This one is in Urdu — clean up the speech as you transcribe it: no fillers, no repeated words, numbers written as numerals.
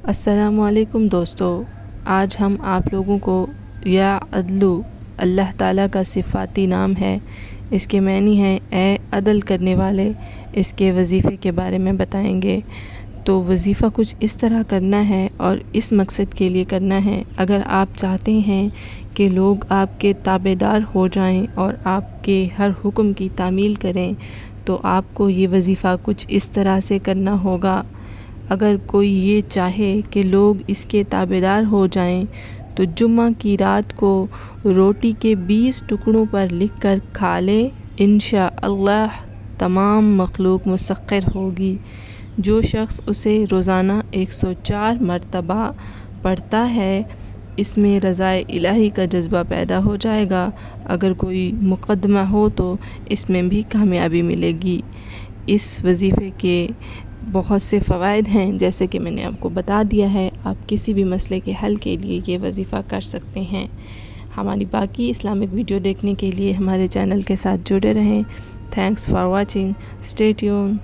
السلام علیکم دوستو، آج ہم آپ لوگوں کو یا عدلو اللہ تعالیٰ کا صفاتی نام ہے، اس کے معنی ہیں اے عدل کرنے والے۔ اس کے وظیفے کے بارے میں بتائیں گے۔ تو وظیفہ کچھ اس طرح کرنا ہے اور اس مقصد کے لیے کرنا ہے، اگر آپ چاہتے ہیں کہ لوگ آپ کے تابع دار ہو جائیں اور آپ کے ہر حکم کی تعمیل کریں، تو آپ کو یہ وظیفہ کچھ اس طرح سے کرنا ہوگا۔ اگر کوئی یہ چاہے کہ لوگ اس کے تابع دار ہو جائیں تو جمعہ کی رات کو روٹی کے 20 ٹکڑوں پر لکھ کر کھا لے، انشاءاللہ تمام مخلوق مسخر ہوگی۔ جو شخص اسے روزانہ 104 مرتبہ پڑھتا ہے، اس میں رضائے الہی کا جذبہ پیدا ہو جائے گا۔ اگر کوئی مقدمہ ہو تو اس میں بھی کامیابی ملے گی۔ اس وظیفے کے بہت سے فوائد ہیں، جیسے کہ میں نے آپ کو بتا دیا ہے۔ آپ کسی بھی مسئلے کے حل کے لیے یہ وظیفہ کر سکتے ہیں۔ ہماری باقی اسلامک ویڈیو دیکھنے کے لیے ہمارے چینل کے ساتھ جڑے رہیں۔ Thanks for watching, stay tune.